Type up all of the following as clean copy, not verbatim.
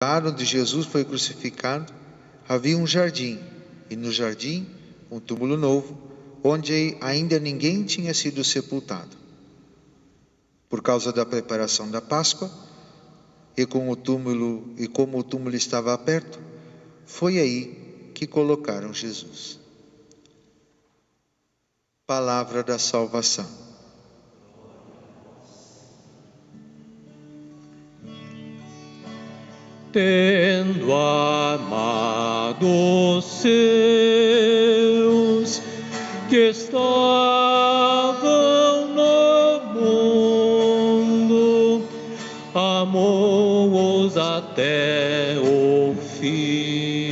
lugar onde Jesus foi crucificado havia um jardim, e no jardim um túmulo novo, onde ainda ninguém tinha sido sepultado. Por causa da preparação da Páscoa, e como o túmulo estava perto, foi aí que colocaram Jesus. Palavra da salvação. Tendo amado os seus que estavam no mundo, amou-os até o fim.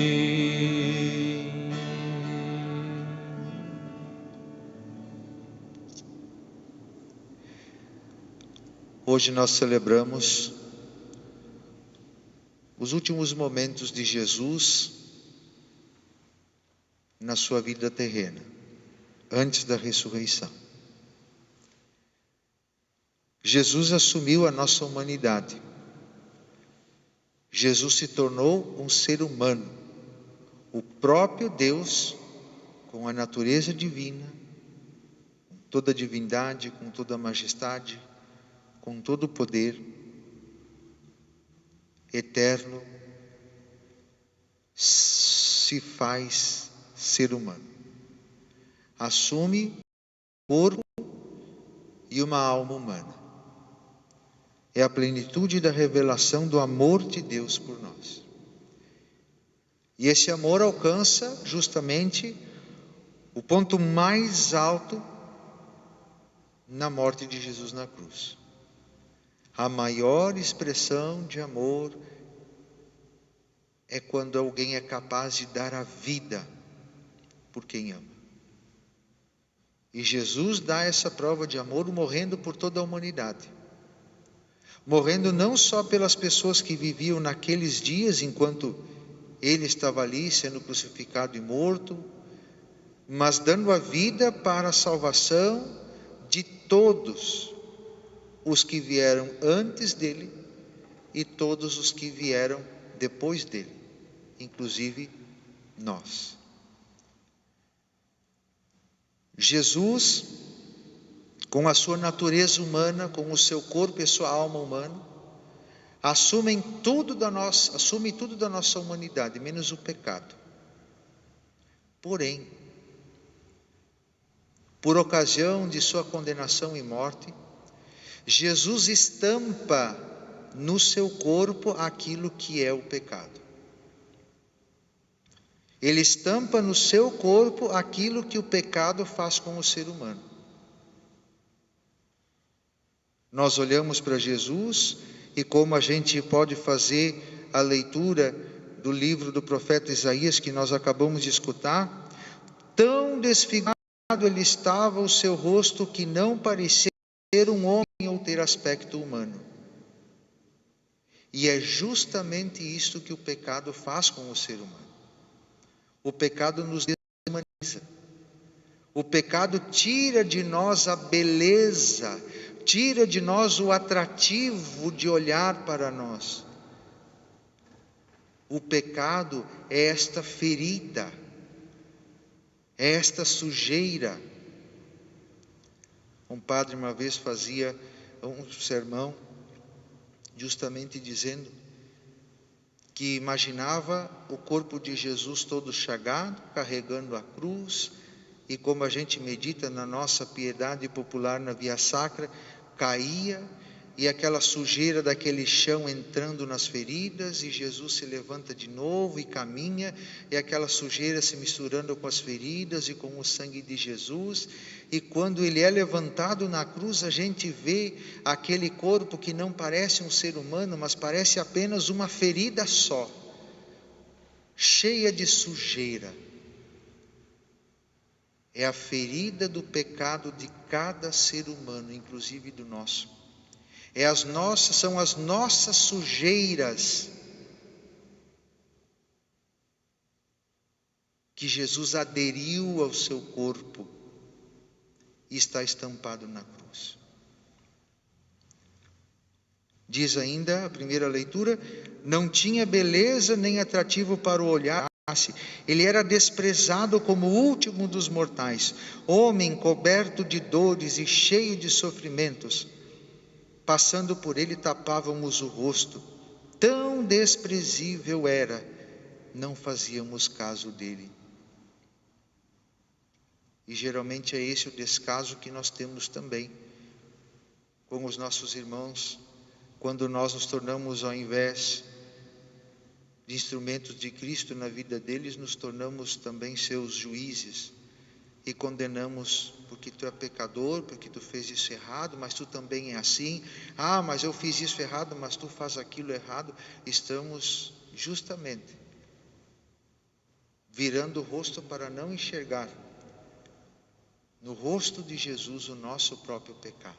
Hoje nós celebramos os últimos momentos de Jesus na sua vida terrena, antes da ressurreição. Jesus assumiu a nossa humanidade. Jesus se tornou um ser humano, o próprio Deus, com a natureza divina, com toda a divindade, com toda a majestade, com todo o poder eterno, se faz ser humano. Assume um corpo e uma alma humana. É a plenitude da revelação do amor de Deus por nós. E esse amor alcança justamente o ponto mais alto na morte de Jesus na cruz. A maior expressão de amor é quando alguém é capaz de dar a vida por quem ama. E Jesus dá essa prova de amor morrendo por toda a humanidade. Morrendo não só pelas pessoas que viviam naqueles dias enquanto ele estava ali sendo crucificado e morto, mas dando a vida para a salvação de todos os que vieram antes dele e todos os que vieram depois dele, inclusive nós. Jesus, com a sua natureza humana, com o seu corpo e a sua alma humana, assume tudo da nossa humanidade, menos o pecado. Porém, por ocasião de sua condenação e morte, Jesus estampa no seu corpo aquilo que é o pecado. Ele estampa no seu corpo aquilo que o pecado faz com o ser humano. Nós olhamos para Jesus e como a gente pode fazer a leitura do livro do profeta Isaías que nós acabamos de escutar, tão desfigurado ele estava o seu rosto que não parecia ser um homem ou ter aspecto humano. E é justamente isso que o pecado faz com o ser humano. O pecado nos desumaniza. O pecado tira de nós a beleza, tira de nós o atrativo de olhar para nós. O pecado é esta ferida, é esta sujeira. Um padre uma vez fazia um sermão justamente dizendo que imaginava o corpo de Jesus todo chagado, carregando a cruz, e como a gente medita na nossa piedade popular na Via Sacra, caía, e aquela sujeira daquele chão entrando nas feridas, e Jesus se levanta de novo e caminha, e aquela sujeira se misturando com as feridas e com o sangue de Jesus, e quando ele é levantado na cruz, a gente vê aquele corpo que não parece um ser humano, mas parece apenas uma ferida só, cheia de sujeira. É a ferida do pecado de cada ser humano, inclusive do nosso. São as nossas sujeiras que Jesus aderiu ao seu corpo e está estampado na cruz. Diz ainda a primeira leitura: não tinha beleza nem atrativo para o olhar, ele era desprezado como o último dos mortais, homem coberto de dores e cheio de sofrimentos. Passando por ele tapávamos o rosto, tão desprezível era, não fazíamos caso dele. E geralmente é esse o descaso que nós temos também com os nossos irmãos, quando nós nos tornamos, ao invés de instrumentos de Cristo na vida deles, nos tornamos também seus juízes e condenamos, porque tu é pecador, porque tu fez isso errado, mas tu também é assim. Ah, mas eu fiz isso errado, mas tu faz aquilo errado. Estamos justamente virando o rosto para não enxergar no rosto de Jesus o nosso próprio pecado,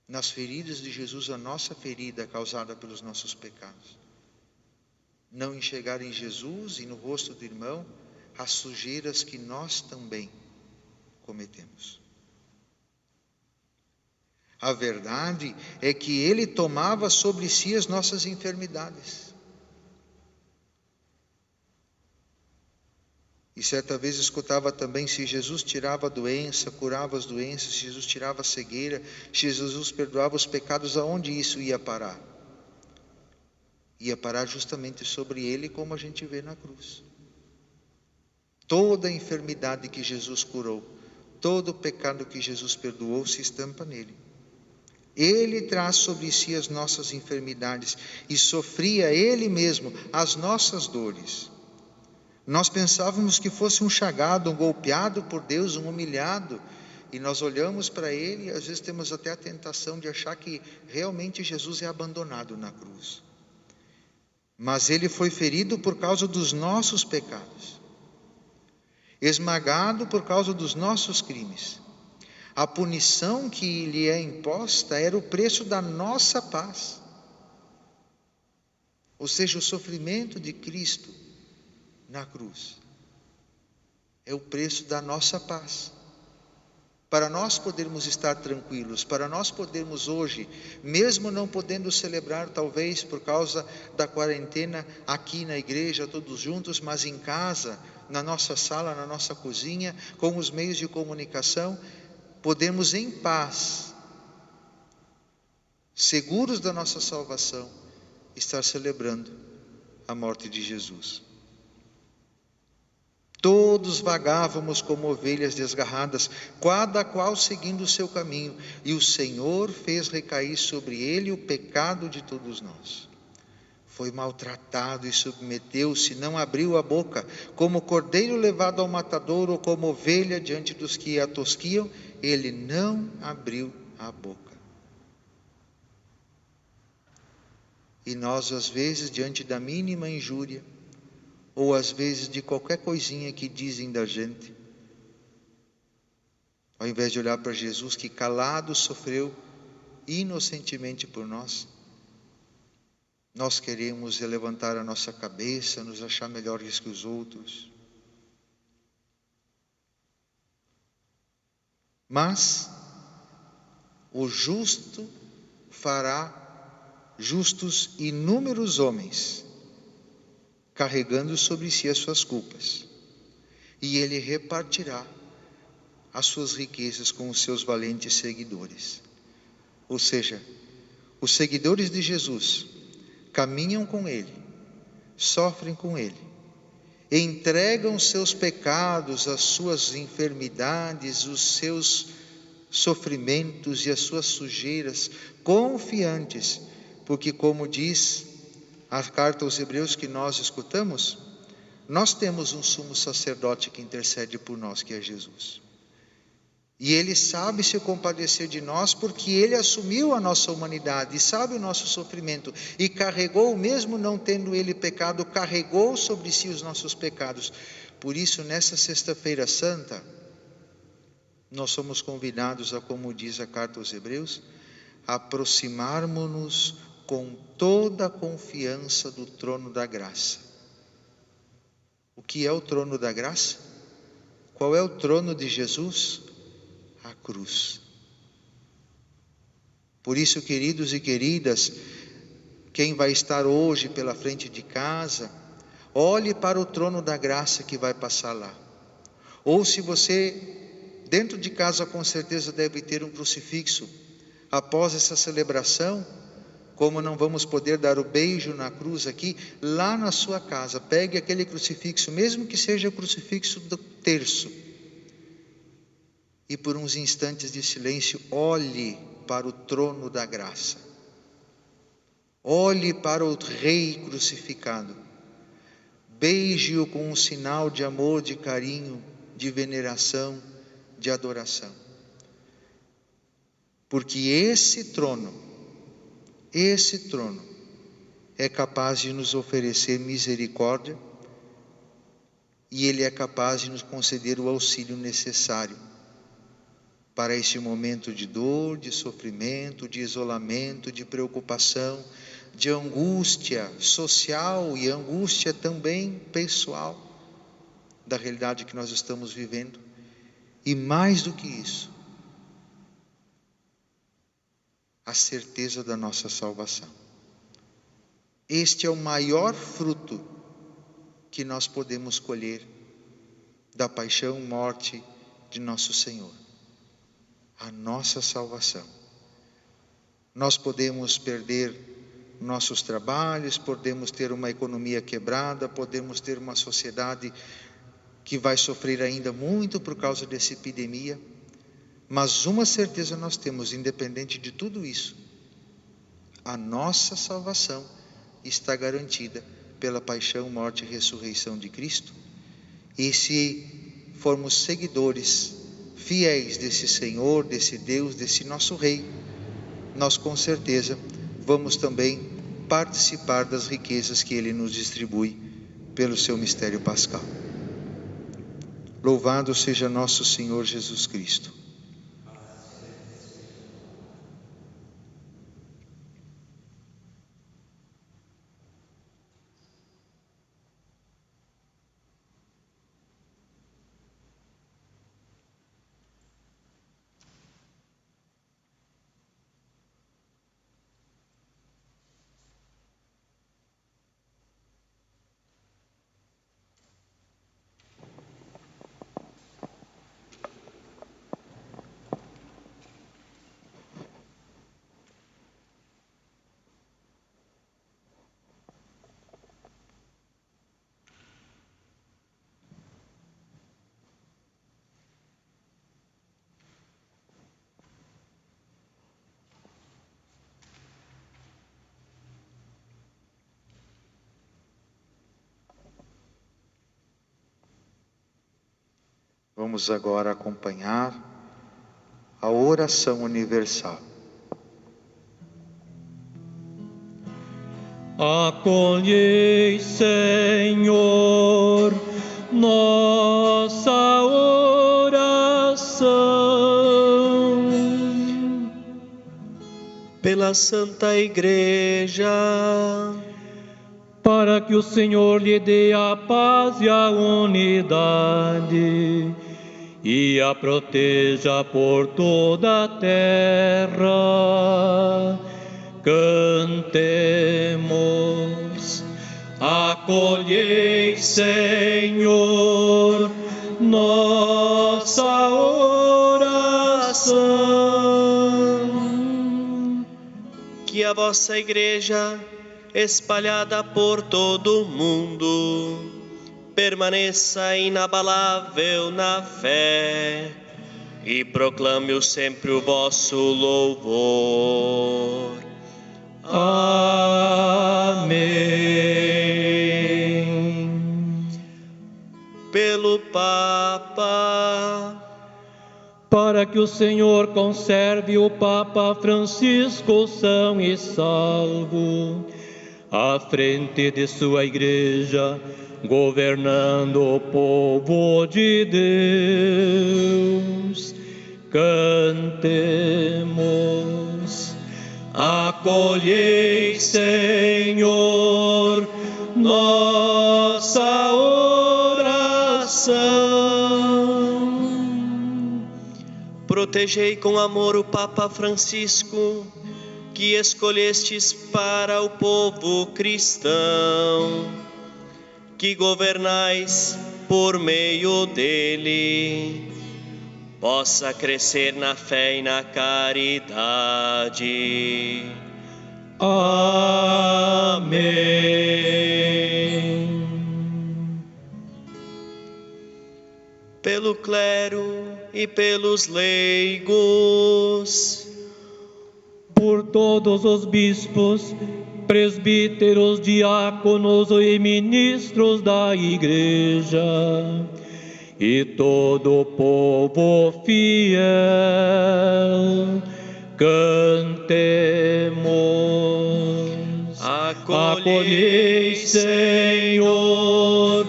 nas feridas de Jesus a nossa ferida causada pelos nossos pecados. Não enxergar em Jesus e no rosto do irmão as sujeiras que nós também cometemos. A verdade é que ele tomava sobre si as nossas enfermidades. E certa vez escutava também: se Jesus tirava a doença, curava as doenças, se Jesus tirava a cegueira, se Jesus perdoava os pecados, aonde isso ia parar? Ia parar justamente sobre ele, como a gente vê na cruz. Toda a enfermidade que Jesus curou, todo o pecado que Jesus perdoou se estampa nele. Ele traz sobre si as nossas enfermidades e sofria ele mesmo as nossas dores. Nós pensávamos que fosse um chagado, um golpeado por Deus, um humilhado, e nós olhamos para ele e às vezes temos até a tentação de achar que realmente Jesus é abandonado na cruz. Mas ele foi ferido por causa dos nossos pecados, esmagado por causa dos nossos crimes. A punição que lhe é imposta era o preço da nossa paz. Ou seja, o sofrimento de Cristo na cruz é o preço da nossa paz. Para nós podermos estar tranquilos, para nós podermos hoje, mesmo não podendo celebrar talvez por causa da quarentena aqui na igreja todos juntos, mas em casa, na nossa sala, na nossa cozinha, com os meios de comunicação, podemos em paz, seguros da nossa salvação, estar celebrando a morte de Jesus. Todos vagávamos como ovelhas desgarradas, cada qual seguindo o seu caminho, e o Senhor fez recair sobre ele o pecado de todos nós. Foi maltratado e submeteu-se, não abriu a boca, como cordeiro levado ao matadouro, ou como ovelha diante dos que a tosquiam, ele não abriu a boca. E nós, às vezes, diante da mínima injúria, ou às vezes de qualquer coisinha que dizem da gente, ao invés de olhar para Jesus que calado sofreu inocentemente por nós, nós queremos levantar a nossa cabeça, nos achar melhores que os outros. Mas o justo fará justos inúmeros homens, carregando sobre si as suas culpas, e ele repartirá as suas riquezas com os seus valentes seguidores. Ou seja, os seguidores de Jesus caminham com ele, sofrem com ele, entregam seus pecados, as suas enfermidades, os seus sofrimentos e as suas sujeiras, confiantes, porque, como diz a carta aos Hebreus que nós escutamos, nós temos um sumo sacerdote que intercede por nós, que é Jesus. E ele sabe se compadecer de nós, porque ele assumiu a nossa humanidade e sabe o nosso sofrimento, e carregou, mesmo não tendo ele pecado, carregou sobre si os nossos pecados. Por isso, nessa sexta-feira santa, nós somos convidados a, como diz a carta aos Hebreus, aproximarmos-nos com toda a confiança do trono da graça. O que é o trono da graça? Qual é o trono de Jesus? A cruz. Por isso, queridos e queridas, quem vai estar hoje pela frente de casa, olhe para o trono da graça que vai passar lá. Ou se você, dentro de casa, com certeza deve ter um crucifixo. Após essa celebração, como não vamos poder dar o beijo na cruz aqui, lá na sua casa, pegue aquele crucifixo, mesmo que seja o crucifixo do terço, e por uns instantes de silêncio, olhe para o trono da graça. Olhe para o Rei crucificado. Beije-o com um sinal de amor, de carinho, de veneração, de adoração. Porque esse trono é capaz de nos oferecer misericórdia, e Ele é capaz de nos conceder o auxílio necessário para esse momento de dor, de sofrimento, de isolamento, de preocupação, de angústia social e angústia também pessoal da realidade que nós estamos vivendo. E mais do que isso, a certeza da nossa salvação. Este é o maior fruto que nós podemos colher da paixão e morte de nosso Senhor. A nossa salvação. Nós podemos perder nossos trabalhos, podemos ter uma economia quebrada, podemos ter uma sociedade que vai sofrer ainda muito por causa dessa epidemia, mas uma certeza nós temos, independente de tudo isso: a nossa salvação está garantida pela paixão, morte e ressurreição de Cristo. E se formos seguidores fiéis desse Senhor, desse Deus, desse nosso Rei, nós com certeza vamos também participar das riquezas que Ele nos distribui pelo seu mistério pascal. Louvado seja nosso Senhor Jesus Cristo. Vamos agora acompanhar a oração universal. Acolhei, Senhor, nossa oração. Pela Santa Igreja, para que o Senhor lhe dê a paz e a unidade, e a proteja por toda a terra. Cantemos: acolhei, Senhor, nossa oração. que a vossa Igreja, espalhada por todo o mundo, permaneça inabalável na fé e proclame sempre o vosso louvor. Amém. Pelo Papa, para que o Senhor conserve o Papa Francisco são e salvo, à frente de sua Igreja, governando o povo de Deus. Cantemos: acolhei, Senhor, nossa oração. protegei com amor o Papa Francisco, que escolhestes para o povo cristão, que governais por meio dele, possa crescer na fé e na caridade. Amém. Pelo clero e pelos leigos, por todos os bispos, presbíteros, diáconos e ministros da Igreja, e todo o povo fiel, cantemos. Acolhei, Senhor,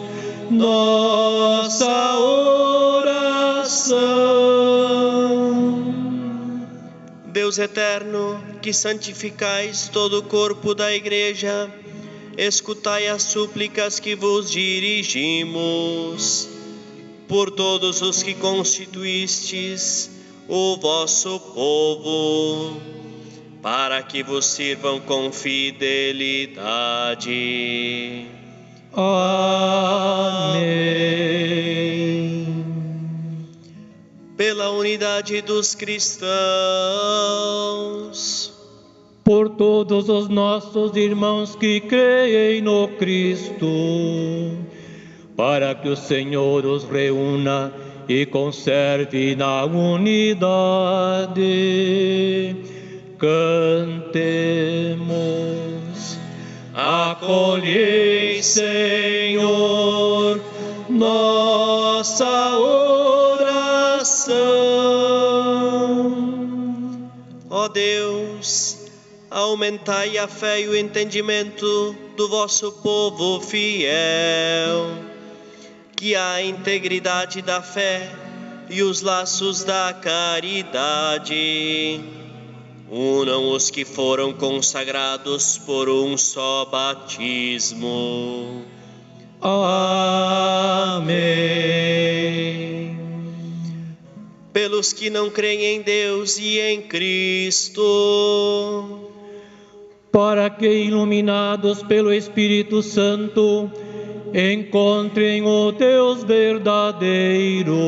nossa oração. Deus eterno, que santificais todo o corpo da Igreja, escutai as súplicas que vos dirigimos. Por todos os que constituístes o vosso povo, para que vos sirvam com fidelidade. Amém. Pela unidade dos cristãos, por todos os nossos irmãos que creem no Cristo, para que o Senhor os reúna e conserve na unidade. Cantemos. Acolhei, Senhor, nossa oração. Ó Deus, aumentai a fé e o entendimento do vosso povo fiel, que a integridade da fé e os laços da caridade unam os que foram consagrados por um só batismo. Amém. Pelos que não creem em Deus e em Cristo, para que, iluminados pelo Espírito Santo, encontrem o Deus verdadeiro,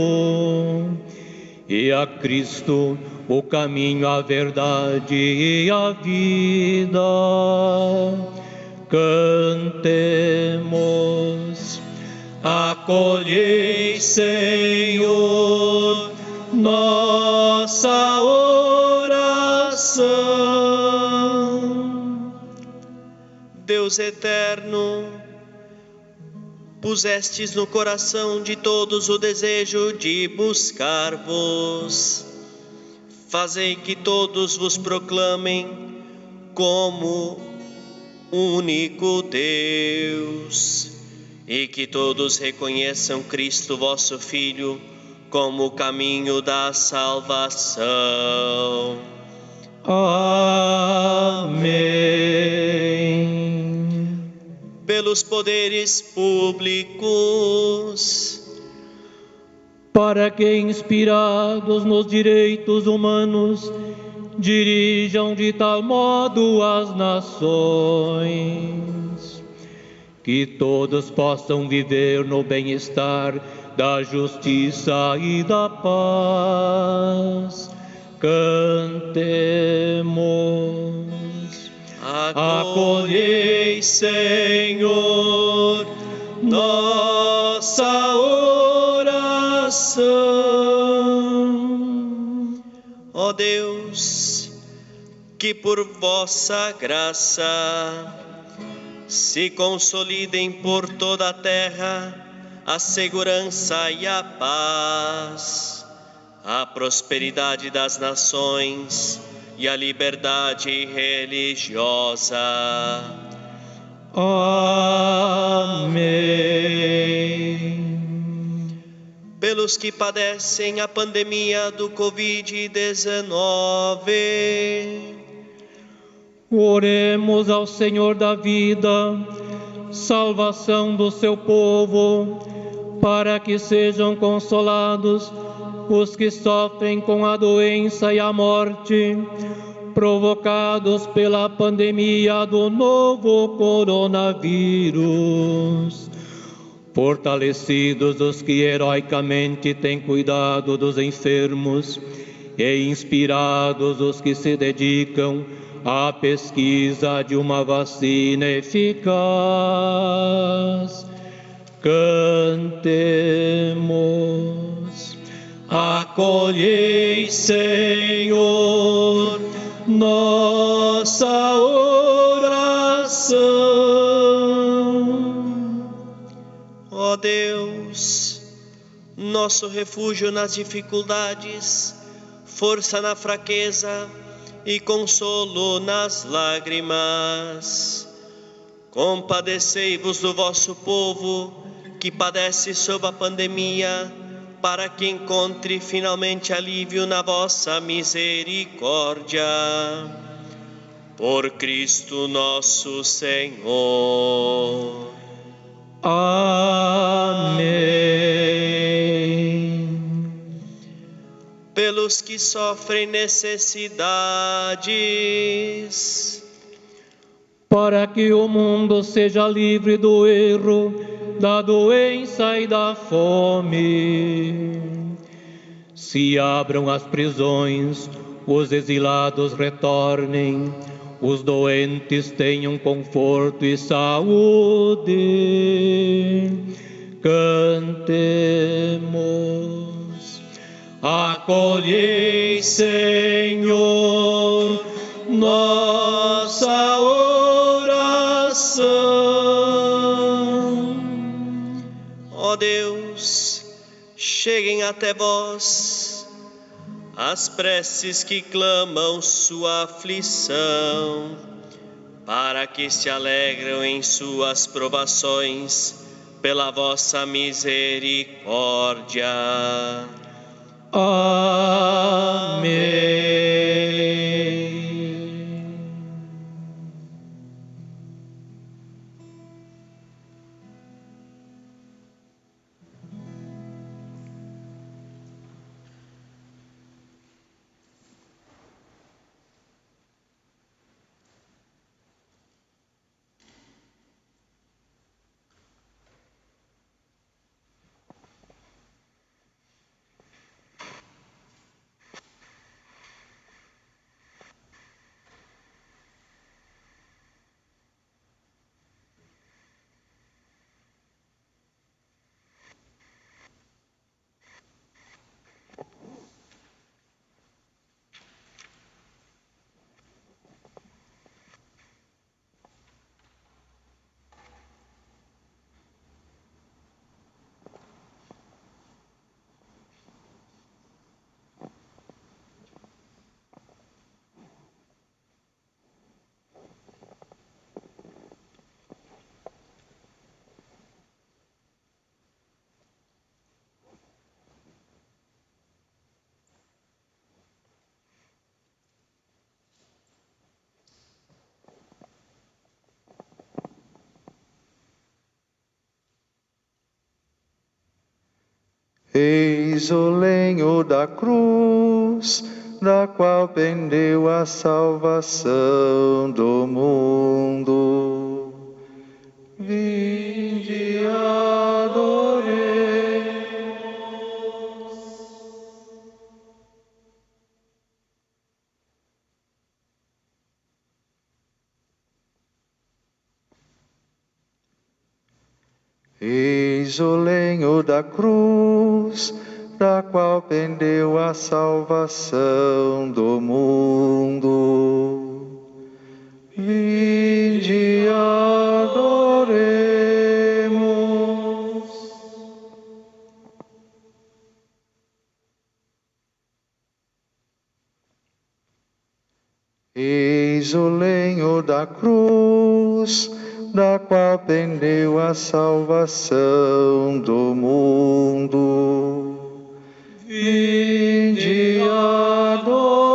e a Cristo o caminho, a verdade e a vida. Cantemos. Acolhei, Senhor, nossa oração. Deus eterno, pusestes no coração de todos o desejo de buscar-vos. Fazei que todos vos proclamem como único Deus, e que todos reconheçam Cristo, vosso Filho, como o caminho da salvação. Amém. Pelos poderes públicos, para que, inspirados nos direitos humanos, dirijam de tal modo as nações, que todos possam viver no bem-estar da justiça e da paz. Cantemos. Acolhei, Senhor, nossa oração. Ó Deus, que por vossa graça se consolidem por toda a terra a segurança e a paz, a prosperidade das nações e a liberdade religiosa. Amém. Pelos que padecem a pandemia do Covid-19, oremos ao Senhor da vida, salvação do seu povo, para que sejam consolados os que sofrem com a doença e a morte, provocados pela pandemia do novo coronavírus. Fortalecidos os que heroicamente têm cuidado dos enfermos e inspirados os que se dedicam à pesquisa de uma vacina eficaz. Cantemos. Acolhei, Senhor, nossa oração. Ó Deus, nosso refúgio nas dificuldades, força na fraqueza e consolo nas lágrimas. Compadecei-vos do vosso povo que padece sob a pandemia, para que encontre finalmente alívio na vossa misericórdia. Por Cristo nosso Senhor. Amém. Pelos que sofrem necessidades, para que o mundo seja livre do erro, da doença e da fome. Se abram as prisões, os exilados retornem, os doentes tenham conforto e saúde. Cantemos. Acolhei, Senhor, nossa oração. ó Deus, cheguem até vós as preces que clamam sua aflição, para que se alegram em suas provações pela vossa misericórdia. Amém. Eis o lenho da cruz, da qual pendeu a salvação do mundo. Vinde, adoremos. Eis o lenho da cruz, da qual pendeu a salvação do mundo. Vinde, adoremos. Eis o lenho da cruz, da qual pendeu a salvação do mundo. Vinde, adoremos.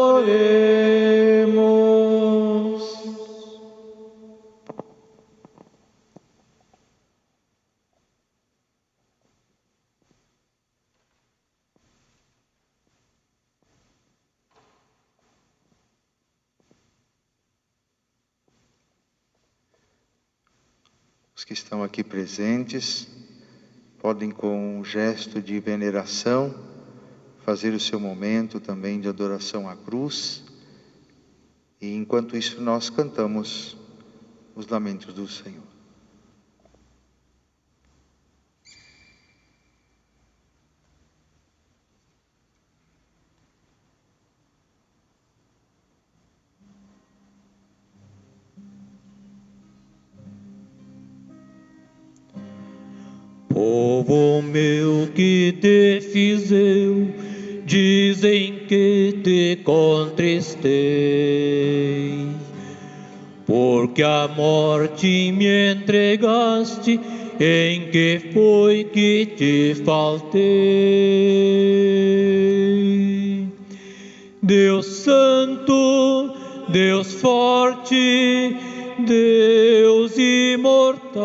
Os que estão aqui presentes podem, com um gesto de veneração, fazer o seu momento também de adoração à cruz. E enquanto isso nós cantamos os lamentos do Senhor. Povo meu que te fiz eu, dizem que te contristei, porque a morte me entregaste, em que foi que te faltei. Deus Santo, Deus forte, Deus imortal,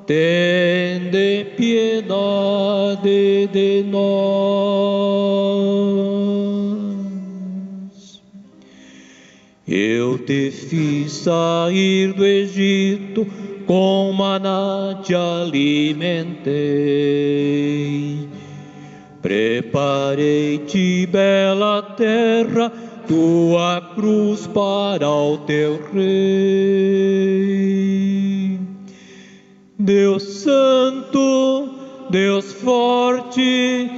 tende piedade de nós. Eu te fiz sair do Egito, com maná te alimentei. Preparei-te bela terra, tua cruz para o teu rei. Deus Santo, Deus forte,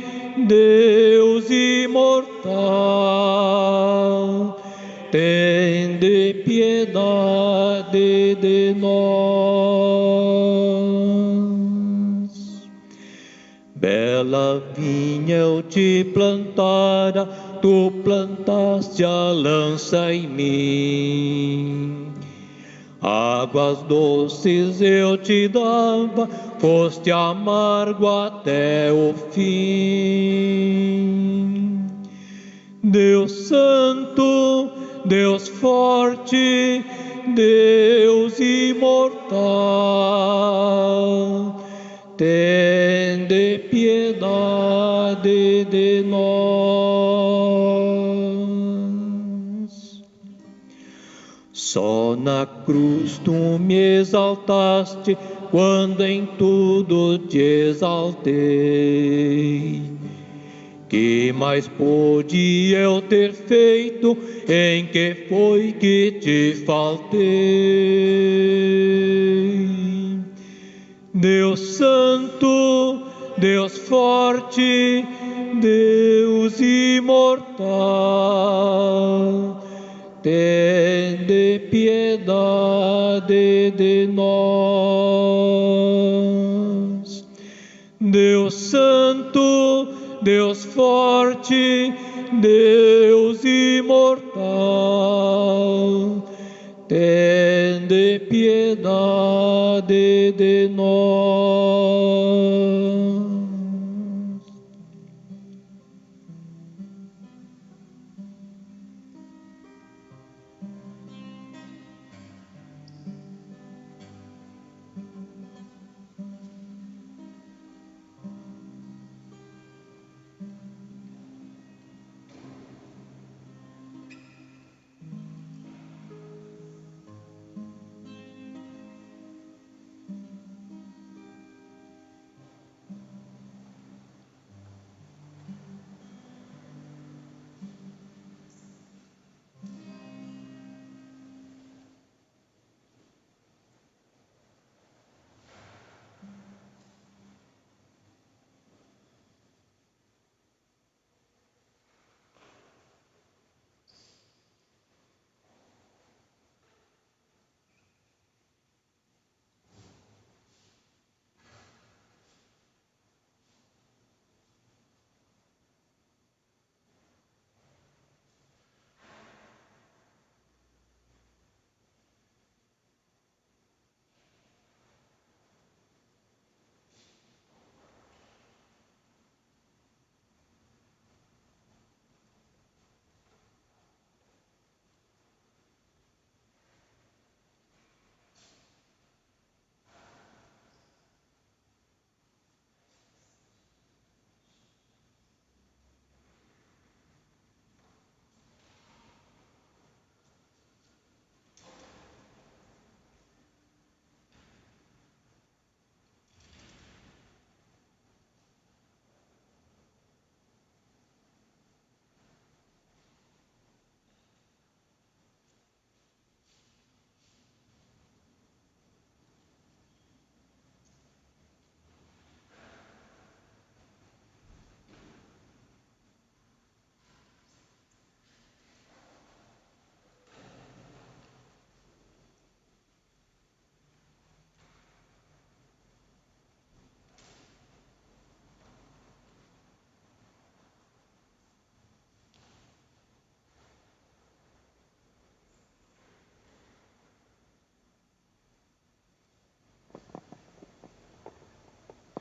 Deus imortal, tende piedade de nós. Bela vinha eu te plantara, tu plantaste a lança em mim. Águas doces eu te dava, foste amargo até o fim. Deus Santo, Deus forte, Deus imortal, tende piedade de nós. Só na cruz tu me exaltaste, quando em tudo te exaltei. Que mais pude eu ter feito, em que foi que te faltei? Deus Santo, Deus forte, Deus imortal, tende piedade de nós. Deus Santo, Deus forte, Deus imortal, tende piedade de nós.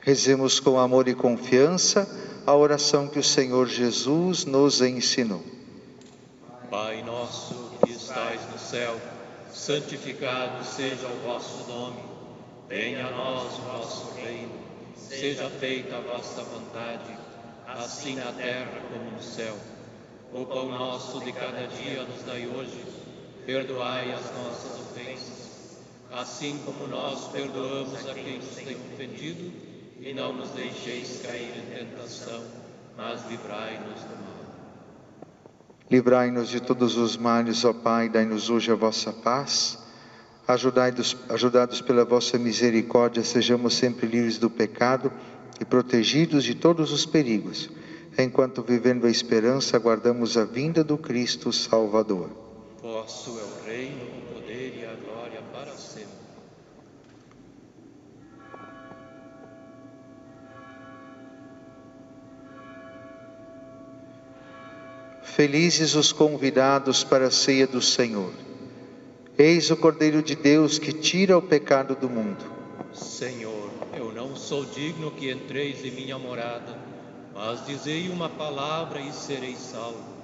Rezemos com amor e confiança a oração que o Senhor Jesus nos ensinou. Pai nosso que estais no céu, santificado seja o vosso nome. Venha a nós o vosso reino. Seja feita a vossa vontade, assim na terra como no céu. O pão nosso de cada dia nos dai hoje. Perdoai as nossas ofensas, assim como nós perdoamos a quem nos tem ofendido, e não nos deixeis cair em tentação, mas livrai-nos do mal. Livrai-nos de todos os males, ó Pai, dai-nos hoje a vossa paz. Ajudados pela vossa misericórdia, sejamos sempre livres do pecado e protegidos de todos os perigos, enquanto vivendo a esperança, aguardamos a vinda do Cristo Salvador. Vosso é o reino, o poder e a glória para sempre. Felizes os convidados para a ceia do Senhor. Eis o Cordeiro de Deus que tira o pecado do mundo. Senhor, eu não sou digno que entreis em minha morada, mas dizei uma palavra e serei salvo.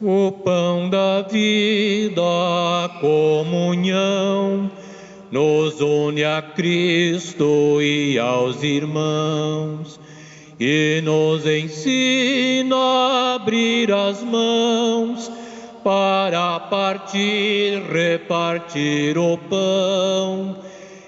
O pão da vida, a comunhão, nos une a Cristo e aos irmãos, e nos ensina a abrir as mãos para partir, repartir o pão,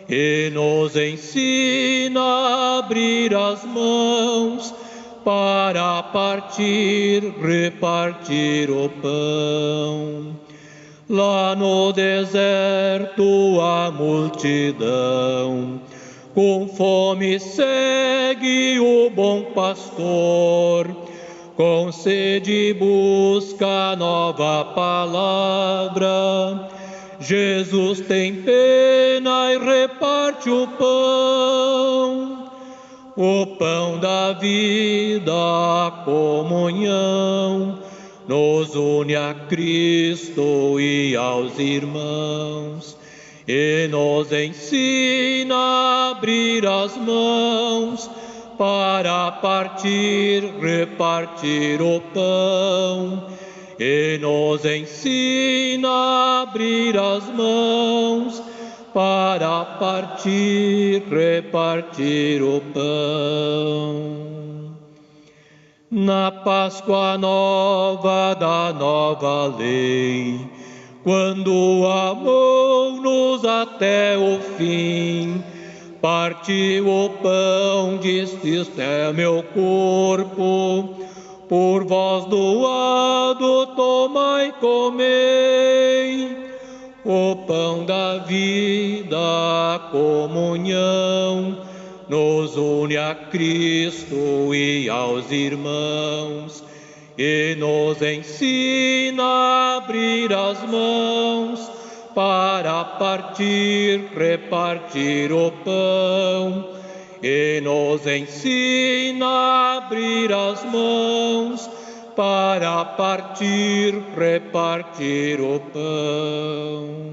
e nos ensina a abrir as mãos para partir, repartir o pão. Lá no deserto a multidão com fome segue o bom pastor, com sede busca nova palavra. Jesus tem pena e reparte o pão da vida, a comunhão, nos une a Cristo e aos irmãos, e nos ensina a abrir as mãos para partir, repartir o pão, e nos ensina a abrir as mãos para partir, repartir o pão. Na Páscoa nova da nova lei, quando amou-nos até o fim, partiu o pão, disse: "Este é meu corpo, por vós doado, tomai e comei." O pão da vida, a comunhão, nos une a Cristo e aos irmãos, e nos ensina a abrir as mãos para partir, repartir o pão, e nos ensina a abrir as mãos para partir, repartir o pão.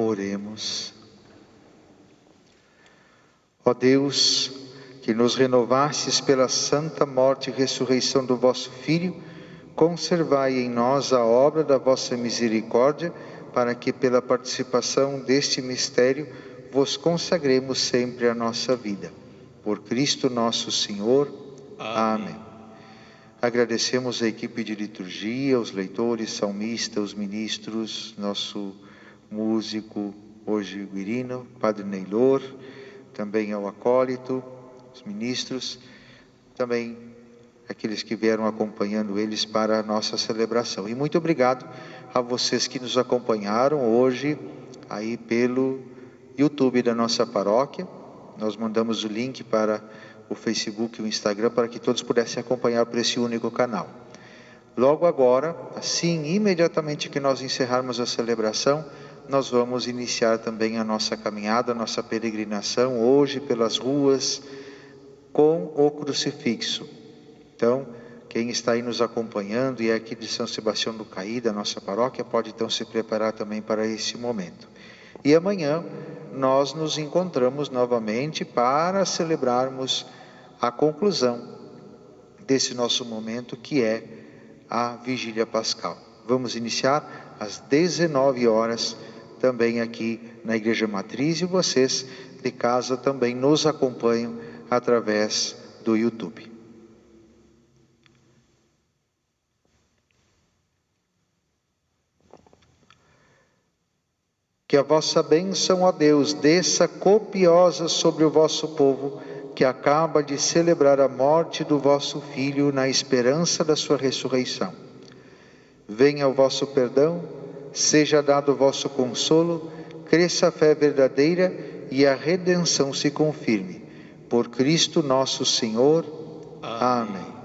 Oremos. Ó Deus, que nos renovastes pela santa morte e ressurreição do vosso Filho, conservai em nós a obra da vossa misericórdia, para que pela participação deste mistério vos consagremos sempre a nossa vida. Por Cristo nosso Senhor. Amém. Agradecemos a equipe de liturgia, os leitores, salmistas, os ministros, nosso músico, hoje o Irino, Padre Neylor, também ao acólito, os ministros, também aqueles que vieram acompanhando eles para a nossa celebração. E muito obrigado a vocês que nos acompanharam hoje aí pelo YouTube da nossa paróquia. Nós mandamos o link para o Facebook e o Instagram para que todos pudessem acompanhar por esse único canal. Logo agora, assim, imediatamente que nós encerrarmos a celebração, nós vamos iniciar também a nossa caminhada, a nossa peregrinação, hoje pelas ruas, com o crucifixo. Então, quem está aí nos acompanhando e é aqui de São Sebastião do Caí, da nossa paróquia, pode então se preparar também para esse momento. E amanhã nós nos encontramos novamente para celebrarmos a conclusão desse nosso momento, que é a Vigília Pascal. Vamos iniciar às 19 horas, também aqui na Igreja Matriz, e vocês de casa também nos acompanham através do YouTube. Que a vossa bênção, ó Deus, desça copiosa sobre o vosso povo, que acaba de celebrar a morte do vosso Filho na esperança da sua ressurreição. Venha o vosso perdão, seja dado o vosso consolo, cresça a fé verdadeira e a redenção se confirme. Por Cristo nosso Senhor. Amém.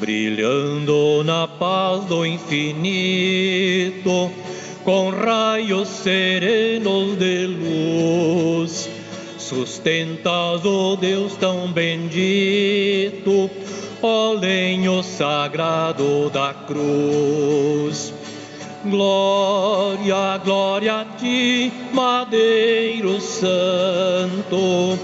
Brilhando na paz do infinito, com raios serenos de luz, sustentas, ó Deus tão bendito, ó lenho sagrado da cruz. Glória, glória a ti, Madeiro Santo.